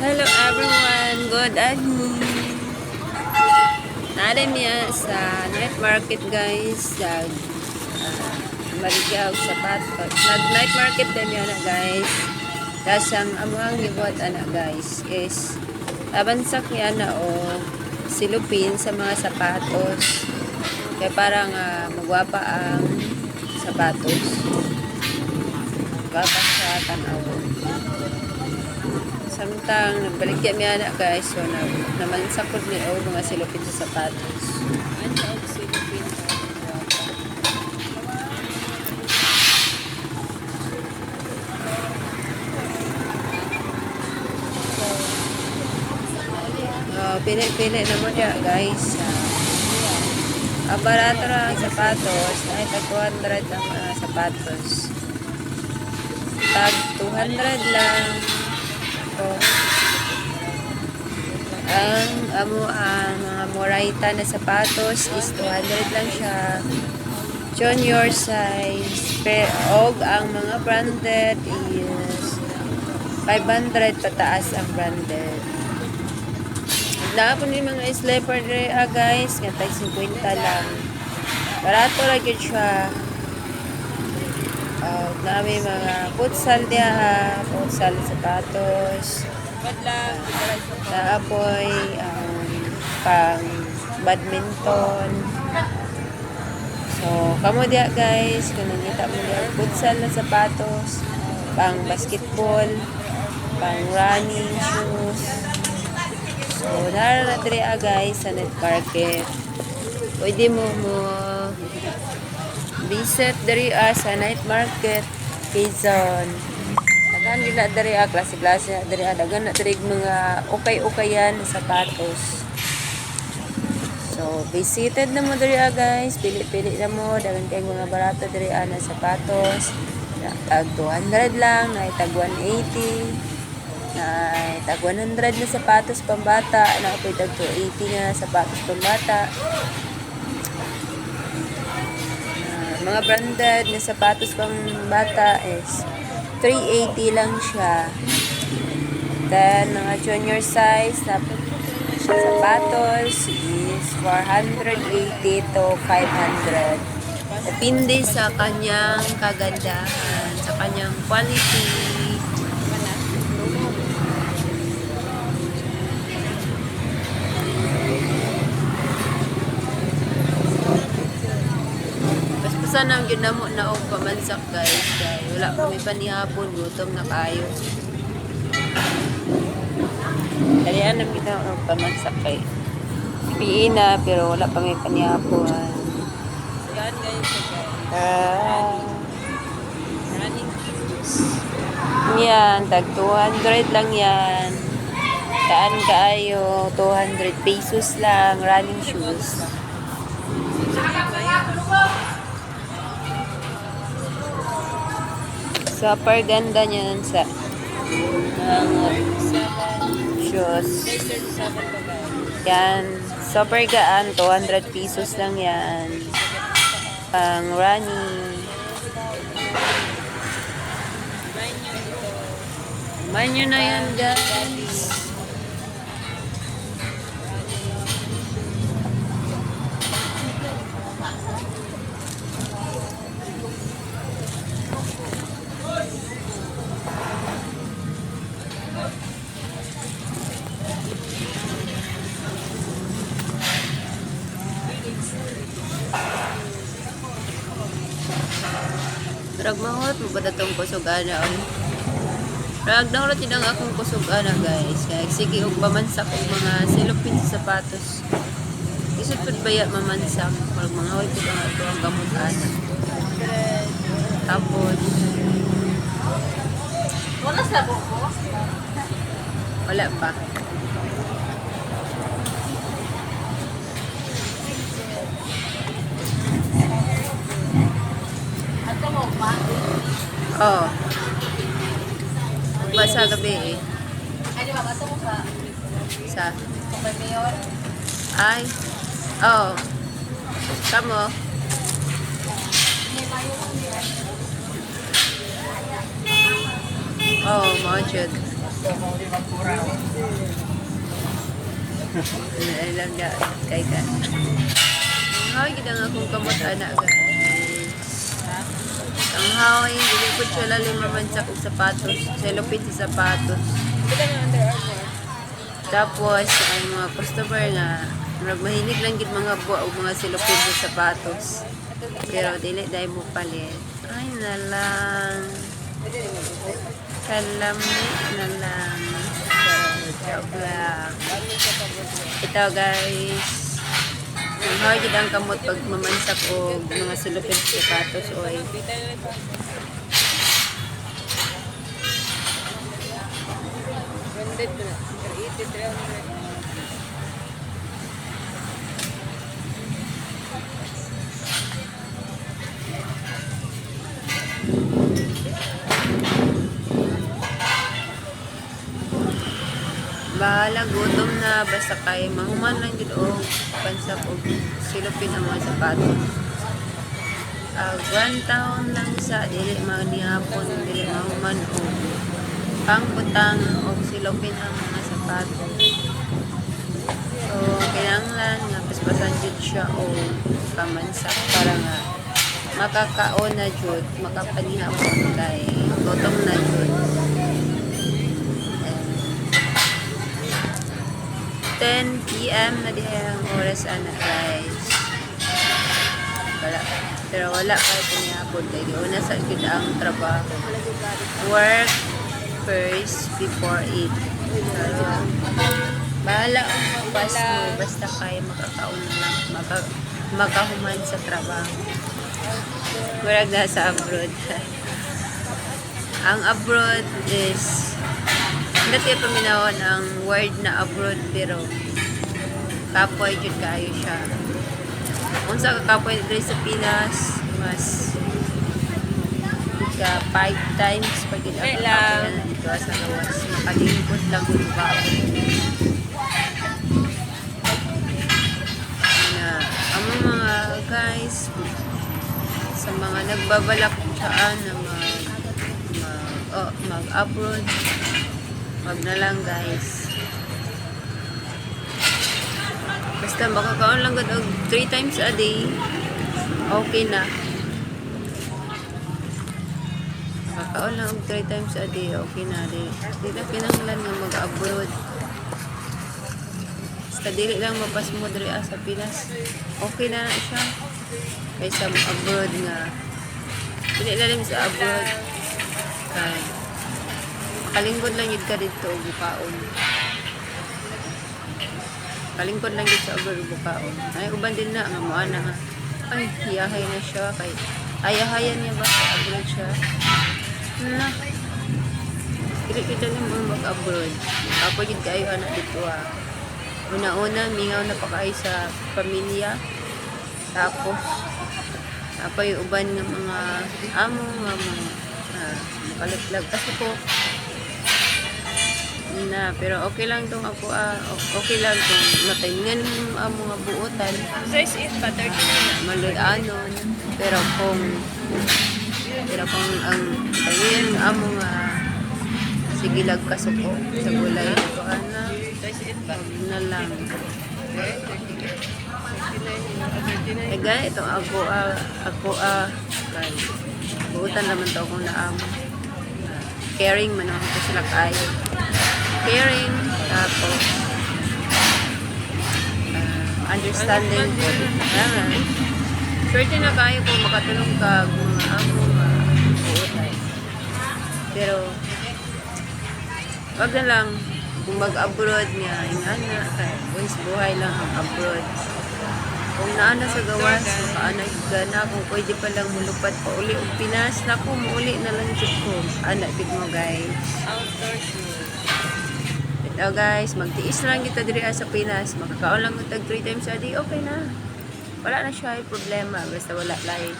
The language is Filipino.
Hello everyone, good evening. Naaday niya sa night market guys. Maligyaw sapatos. Nag-night market din yan na guys. Dasang amuang gibot ana guys is abansak niya na o silupin sa mga sapatos. Kaya parang magwapa ang sapatos. Magwapa sa tanawon. Samtang nagbalik kami anak guys, so naman sakod ni mga silupin sa sapatos. Ano ang silupin? Pili-pili na mo dyan guys. Barato na ang sapatos, ay tag 200 ang mga sapatos. Tag 200 lang. Ang mga Moraita na sapatos is 200 lang siya. Junior size. Og ang mga branded is 500 pataas ang branded. Naapon yung mga slipper guys. Ngantay 50 lang. Barato lang yun siya. Nami mga futsal diya, futsal sapatos. Naapoy pang badminton. So, kamo diya guys, kung nakita mo diya futsal na sapatos, pang basketball, pang running shoes. So, nara diya guys sa net market. Pwede mo visit dari sa night market Quezon. Dagan nila dari klase-klase dari dagan na dari mga ukay-ukayan sapatos. So visited na mo dari guys, pili-pili na mo dagan kay mga barato dari na sapatos. Tag 200 lang, na tag 180. Na tag 100 na sapatos pambata, na pwede tag 280 na sapatos pambata. Mga branded na sapatos pang bata is 380 lang siya. Then, mga junior size na sapatos is 480 to 500. Depende sa kanyang kagandahan, sa kanyang quality. Sana ang ginamo na og pamansak guys. Wala kami panihapon, gutom na kayo. Kaya na ginamo og pamansak kay piin na pero wala pa may panihapon. Yan guys. Yan, tag 200 lang yan. Kaan kaayo, 200 pesos lang, running shoes. Super ganda niyan sa shoes. Yan. Super gaan. 200 pesos lang yan. Pang running. Manyo na yan guys. Rag mahot mo ba datong kusog ana on? Rag nahulot din ang akong kusog ana guys. Kaya sige og pamansak og mga silupin sa sapatos. Isod pud baya mamansak pag mga hoy pud ang ato ang gamot ana. Tapos wala sa buko. Wala pa. Oh. Basa gabi eh. Ay, di ba? Bato mo sa Mayor? Ay. Oh. Kamo. Oh, mo jud. Alam na kay ka. Ang gid nga akong kamot ana guys. Ang haway dili ko siya lalim mamansak og sapatos, selopin sa sapatos. Tapos ang mga customer nga murag mahilig lang gid mga buwa og mga selopin sa sapatos. Pero dili dai mo palit. Ay na lang. Kalami na lang. So, joke lang. Ito guys. Ang hard ang kamot pag mamansak o mga silupin sa sapatos. Oy. Bahala, gutom na, basta kay mahuman lang gid og pansap og silupin ang mga sapatos. 1 taon lang sa dili manihapon, dili mahuman og pangbutang og silupin ang mga sapatos. So, kinahanglan nga paspasan jud siya o pamansak para nga makakaon na jud, makapanihapon kay gutom na jud. 10 PM na diha ang oras ana guys. Pero wala kay pinihapon kay una sa gid ang trabaho. Work first before eat. Bahala ang mapas mo basta kay makakaon lang, makahuman sa trabaho. Murag na sa abroad. Ang abroad is dati paminawon ang word na abroad pero kapoy jud kayo siya. Unsa ka kapoy diri sa Pinas mas ka 5 times pag lang dito sa lawas makalingkod lang gud ba. Na ang mga guys sa mga nagbabalak saan na mag-abroad wag na lang guys. Basta makakaon lang gud og 3 times a day. Okay na. Makakaon lang og 3 times a day. Okay na. Di na kinahanglan nga mag-abroad. Basta dili lang mapas mo diri sa Pinas. Okay na na siya. Kaysa abroad nga. Dili lang sa abroad. Kay kalingkod lang yun ka dito o bukaon. Kalingkod lang yun sa abroad o bukaon. Ay, uban din na. Nga mo na nga. Ay, hiyahay na siya. Kay, ayahayan niya ba sa abroad siya? Na. Kili-kita niya mga mag-abroad. Ako yun kayo anak dito ah. Una-una, mingaw na pa kayo sa pamilya. Tapos, ako yung uban ng mga amo, mga makalaglag. Kasi po, na pero okay lang tong ako okay lang tong matayngan ang mga buotan size 8 pa 39 maluyanon pero kung ang tayin ang mga sigilag kasuko sa gulay ko ana size 8 pa na lang ganito ako kay buotan naman to ako na caring man ako sila kayo caring, tapos understanding po. Swerte na kayo kung makatulong ka mga amo, buotay. Pero, wag na lang kung mag-abroad niya, ingana, once buhay lang ang abroad. Kung naana sa gawas, makaana gana, kung pwede pa lang mulupat pa uli o Pinas, naku, muuli na lang dyan ko. Anak, big mo guys. Outdoors mo. Ito guys, magtiis lang kita diri sa Pinas. Makakaon lang tag 3 times a day, okay na. Wala na siya problema, basta wala life.